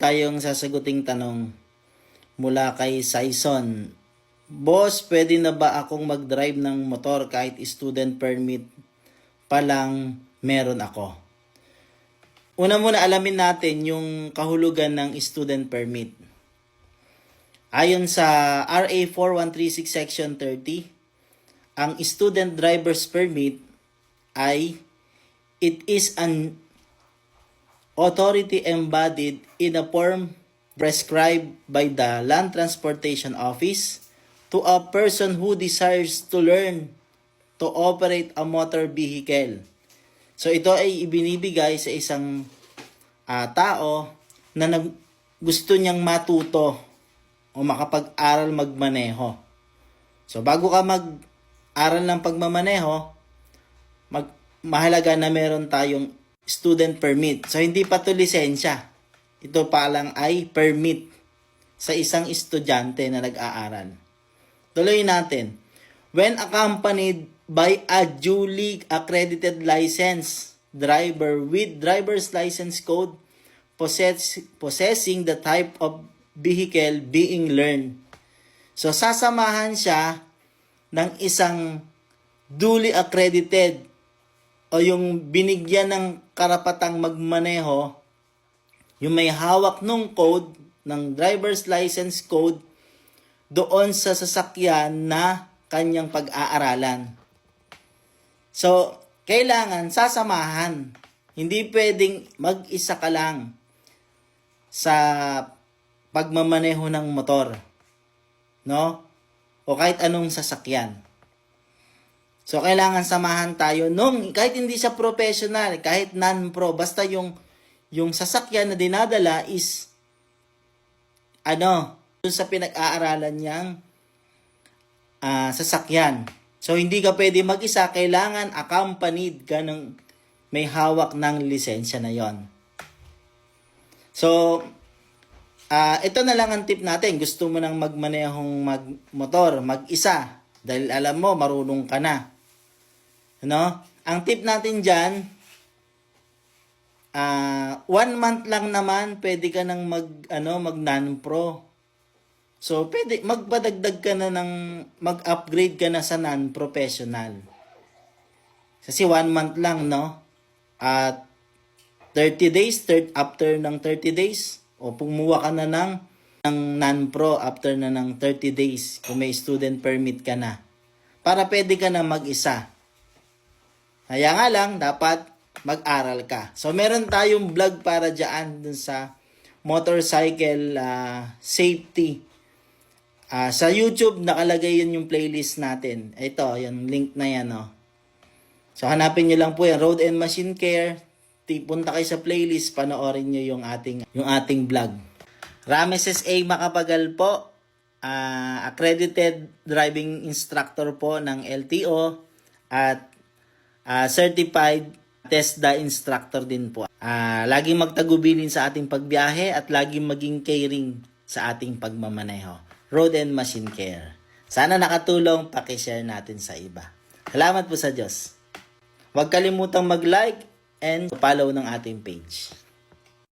Tayong sasaguting tanong mula kay Saison. Boss, pwede na ba akong mag-drive ng motor kahit student permit pa lang meron ako? Una muna alamin natin yung kahulugan ng student permit. Ayon sa RA 4136 Section 30, ang student driver's permit ay it is an authority embodied in a form prescribed by the Land Transportation Office to a person who desires to learn to operate a motor vehicle. So ito ay ibinibigay sa isang tao na gusto niyang matuto o makapag-aral magmaneho. So bago ka mag-aral ng pagmamaneho, mahalaga na meron tayong student permit. So hindi pa to lisensya. Ito pa lang ay permit sa isang estudyante na nag-aaral. Tuloy natin. When accompanied by a duly accredited license driver with driver's license code possessing the type of vehicle being learned. So sasamahan siya ng isang duly accredited o yung binigyan ng karapatang magmaneho, yung may hawak nung code, ng driver's license code, doon sa sasakyan na kanyang pag-aaralan. So, kailangan sasamahan. Hindi pwedeng mag-isa ka lang sa pagmamaneho ng motor. No? O kahit anong sasakyan. So, kailangan samahan tayo nung, kahit hindi siya professional, kahit non-pro, basta yung sasakyan na dinadala is, dun sa pinag-aaralan niyang sasakyan. So, hindi ka pwede mag-isa, kailangan accompanied ka ng may hawak ng lisensya na yon. So, ito na lang ang tip natin. Gusto mo nang magmanehong motor, mag-isa, dahil alam mo, marunong ka na. Ang tip natin dyan, 1 month lang naman, pwede ka nang mag-non-pro. So, pwede, magpadagdag ka na mag-upgrade ka na sa non-professional. Kasi 1 month lang, no? At 30 days, after ng 30 days, o pumuha ka na ng non-pro after na ng 30 days, kung may student permit ka na. Para pwede ka na mag-isa. Kaya nga lang, dapat mag-aral ka. So, meron tayong vlog para dyan dun sa motorcycle safety. Sa YouTube, nakalagay yun yung playlist natin. Ito, yung link na yan. So, hanapin nyo lang po yan, Road and Machine Care. Punta kayo sa playlist, panoorin nyo yung ating vlog. Rames S.A. Makapagal po. Accredited driving instructor po ng LTO. At certified TESDA instructor din po. Laging magtagubilin sa ating pagbiyahe at laging maging caring sa ating pagmamaneho. Road and Machine Care. Sana nakatulong, pakishare natin sa iba. Salamat po sa Diyos. Huwag kalimutang mag-like and follow ng ating page.